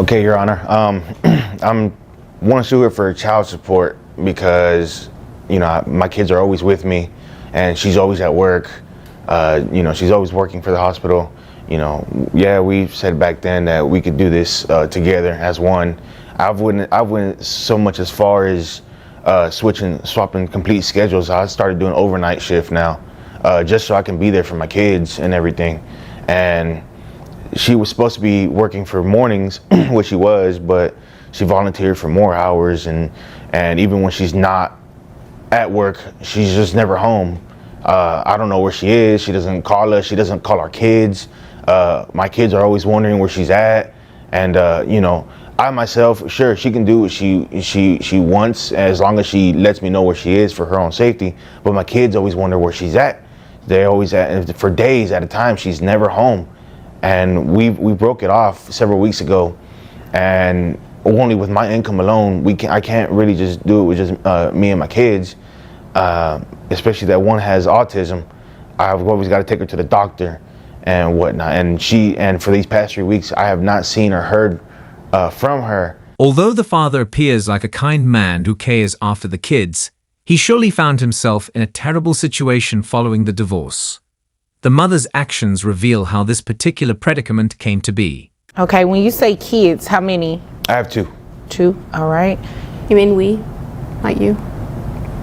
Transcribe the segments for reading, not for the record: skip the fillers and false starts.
Okay, Your Honor. I'm want to sue her for child support because, my kids are always with me, and she's always at work. She's always working for the hospital. Yeah, we said back then that we could do this together as one. I wouldn't so much as far as swapping complete schedules. I started doing overnight shift now, just so I can be there for my kids and everything. And she was supposed to be working for mornings, which she was, but she volunteered for more hours, and even when she's not at work, she's just never home. I don't know where she is. She doesn't call us. She doesn't call our kids. My kids are always wondering where she's at, and I myself, sure, she can do what she wants as long as she lets me know where she is for her own safety. But my kids always wonder where she's at. They always for days at a time. She's never home. And we broke it off several weeks ago, and only with my income alone, I can't really just do it with just me and my kids, especially that one has autism. I've always got to take her to the doctor and whatnot, and for these past 3 weeks, I have not seen or heard from her. Although the father appears like a kind man who cares after the kids, he surely found himself in a terrible situation following the divorce. The mother's actions reveal how this particular predicament came to be. Okay, when you say kids, how many? I have two. Two, all right. You mean we, not you?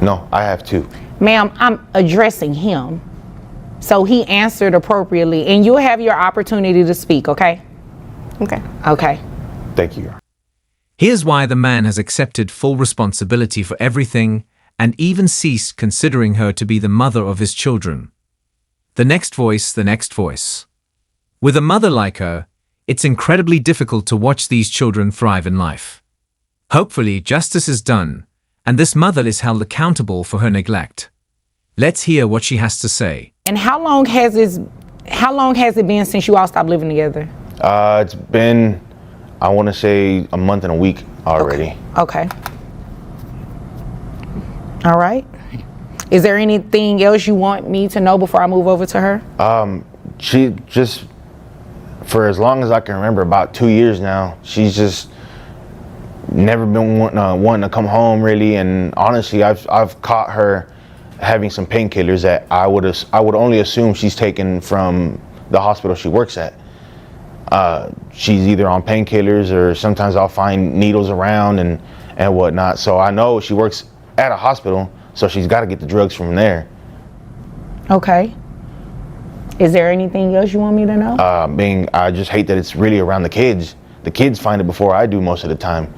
No, I have two. Ma'am, I'm addressing him. So he answered appropriately, and you'll have your opportunity to speak, okay? Okay. Okay. Thank you. Here's why the man has accepted full responsibility for everything and even ceased considering her to be the mother of his children. The next voice. With a mother like her, it's incredibly difficult to watch these children thrive in life. Hopefully, justice is done, and this mother is held accountable for her neglect. Let's hear what she has to say. And how long has it been since you all stopped living together? It's been, I want to say, a month and a week already. Okay. All right. Is there anything else you want me to know before I move over to her? She just, for as long as I can remember, about 2 years now, she's just never been wanting to come home really. And honestly, I've caught her having some painkillers that I would only assume she's taken from the hospital she works at. She's either on painkillers, or sometimes I'll find needles around and whatnot. So I know she works at a hospital, so she's got to get the drugs from there. Okay. Is there anything else you want me to know? I just hate that it's really around the kids. The kids find it before I do most of the time.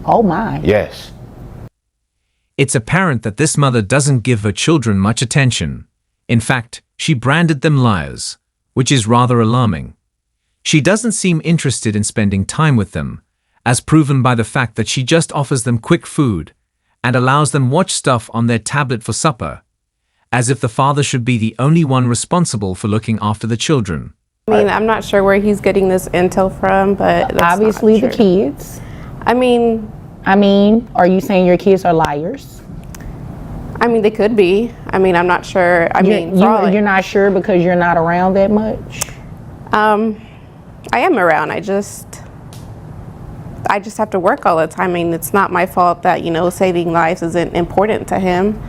Oh my. Yes. It's apparent that this mother doesn't give her children much attention. In fact, she branded them liars, which is rather alarming. She doesn't seem interested in spending time with them, as proven by the fact that she just offers them quick food and allows them watch stuff on their tablet for supper, as if the father should be the only one responsible for looking after the children. I mean, I'm not sure where he's getting this intel from, but that's obviously not the true. kids. I mean, are you saying your kids are liars? I mean, they could be. I mean, I'm not sure. You're not sure because you're not around that much? I am around. I just have to work all the time. I mean, it's not my fault that, saving lives isn't important to him.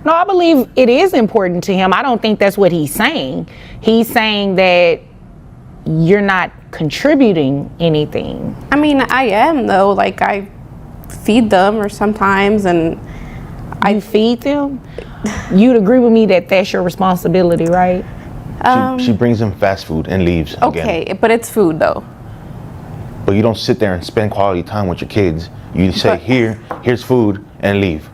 No, I believe it is important to him. I don't think that's what he's saying. He's saying that you're not contributing anything. I mean, I am, though. Like, I feed them or sometimes, and I feed them? You'd agree with me that that's your responsibility, right? She brings them fast food and leaves again. Okay, but it's food, though. But you don't sit there and spend quality time with your kids. You say, here's food, and leave.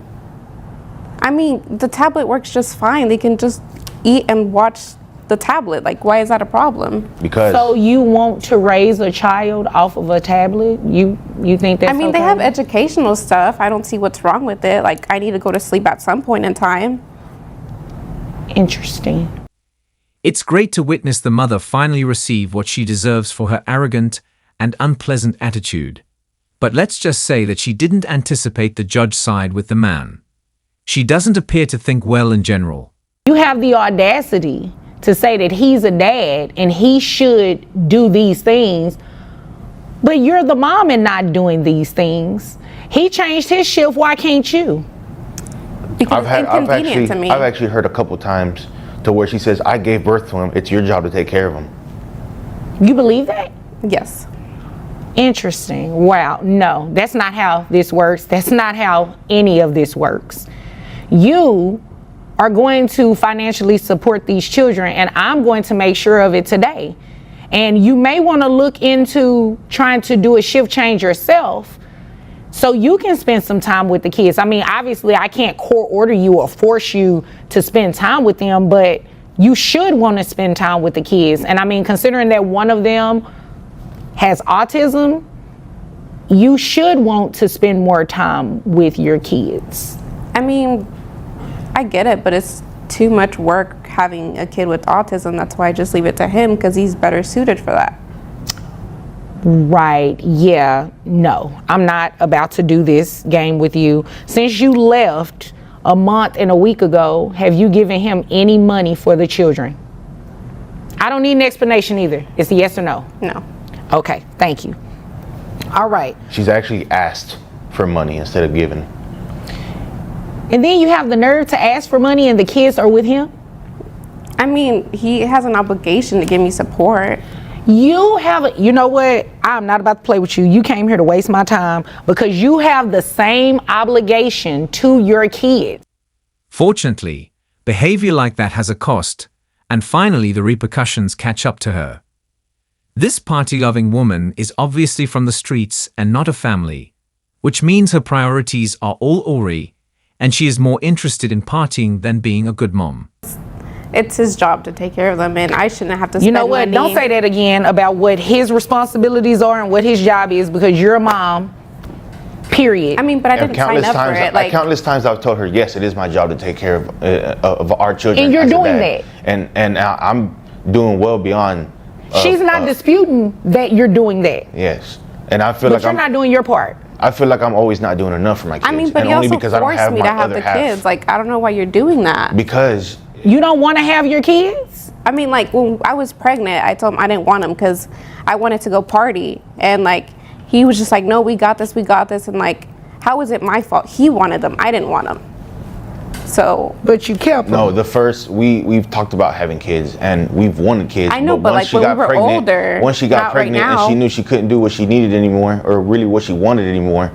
I mean, the tablet works just fine. They can just eat and watch the tablet. Like, why is that a problem? Because. So you want to raise a child off of a tablet? You think that's I mean, okay? they have educational stuff. I don't see what's wrong with it. Like, I need to go to sleep at some point in time. Interesting. It's great to witness the mother finally receive what she deserves for her arrogant and unpleasant attitude. But let's just say that she didn't anticipate the judge's side with the man. She doesn't appear to think well in general. You have the audacity to say that he's a dad and he should do these things But you're the mom and not doing these things. He changed his shift. Why can't you? Because it's inconvenient to me. I've actually heard a couple times to where she says, I gave birth to him. It's your job to take care of him. You believe that? Yes. Interesting. Wow. No, that's not how this works. That's not how any of this works. You are going to financially support these children, and I'm going to make sure of it today. And you may want to look into trying to do a shift change yourself so you can spend some time with the kids. I mean, obviously, I can't court order you or force you to spend time with them, but you should want to spend time with the kids. And I mean, considering that one of them has autism, you should want to spend more time with your kids. I mean, I get it, but it's too much work having a kid with autism. That's why I just leave it to him, because he's better suited for that. Right. Yeah. No, I'm not about to do this game with you. Since you left a month and a week ago, have you given him any money for the children? I don't need an explanation either. It's a yes or no. No. Okay. Thank you. All right. She's actually asked for money instead of giving. And then you have the nerve to ask for money and the kids are with him? I mean, he has an obligation to give me support. You know what? I'm not about to play with you. You came here to waste my time because you have the same obligation to your kids. Fortunately, behavior like that has a cost, and finally the repercussions catch up to her. This party-loving woman is obviously from the streets and not a family, which means her priorities are all Ori, and she is more interested in partying than being a good mom. It's his job to take care of them, and I shouldn't have to spend You know what? money. Don't say that again about what his responsibilities are and what his job is, because you're a mom, period. I mean, but I didn't sign up for it. Countless times I've told her, yes, it is my job to take care of our children. And you're as a doing dad. that. And I'm doing well beyond. She's not disputing that you're doing that. Yes. And I feel But like you're not doing your part. I feel like I'm always not doing enough for my kids. I mean, but and you only also because I don't forced have me my to have other the half. kids. Like, I don't know why you're doing that. Because You don't want to have your kids? I mean, like, when I was pregnant, I told him I didn't want him because I wanted to go party. And, like, he was just like, no, we got this. And, like, how was it my fault? He wanted them. I didn't want them. So. But you kept them. no, the first we've talked about having kids and we've wanted kids. I know, but, once like, she when got we were pregnant, older, once she got not right pregnant now. and she knew she couldn't do what she needed anymore, or really what she wanted anymore,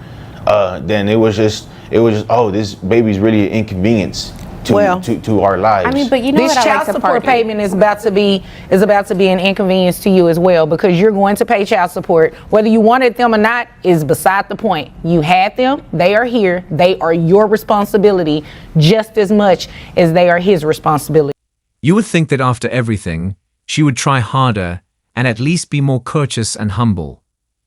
then it was just oh, this baby's really an inconvenience to our lives. I mean, but you know This what I child like to support party. payment is about to be an inconvenience to you as well, because you're going to pay child support. Whether you wanted them or not is beside the point. You had them, they are here, they are your responsibility just as much as they are his responsibility. You would think that after everything, she would try harder and at least be more courteous and humble.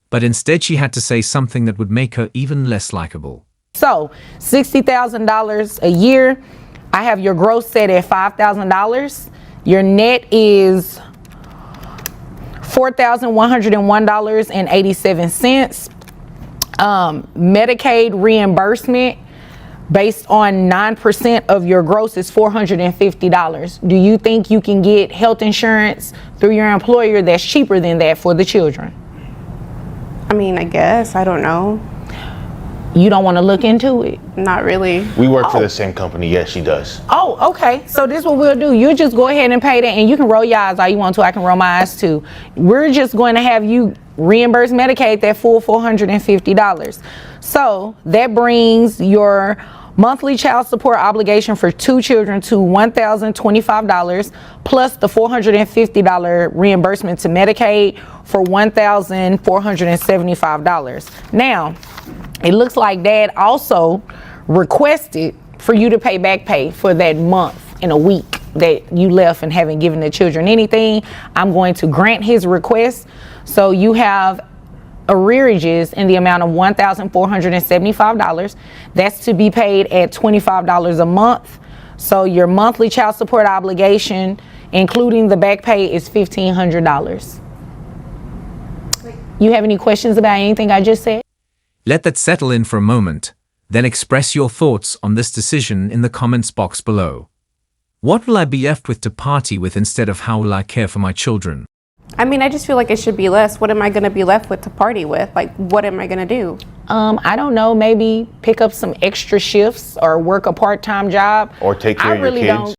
But instead she had to say something that would make her even less likable. So, $60,000 a year. I have your gross set at $5,000. Your net is $4,101.87. Medicaid reimbursement based on 9% of your gross is $450. Do you think you can get health insurance through your employer that's cheaper than that for the children? I mean, I guess. I don't know. You don't want to look into it? Not really. we work for the same company. Yes, she does. Oh, okay. So this is what we'll do. You just go ahead and pay that, and you can roll your eyes all you want to. I can roll my eyes too. We're just going to have you reimburse Medicaid that full $450. So that brings your monthly child support obligation for 2 children to $1,025 plus the $450 reimbursement to Medicaid for $1,475. Now, it looks like Dad also requested for you to pay back pay for that month and a week that you left and haven't given the children anything. I'm going to grant his request. So you have arrearages in the amount of $1,475. That's to be paid at $25 a month. So your monthly child support obligation, including the back pay, is $1,500. You have any questions about anything I just said? Let that settle in for a moment, then express your thoughts on this decision in the comments box below. What will I be left with to party with instead of how will I care for my children? I mean, I just feel like it should be less. What am I going to be left with to party with? Like, what am I going to do? I don't know, maybe pick up some extra shifts or work a part-time job. Or take care I of your really kids. don't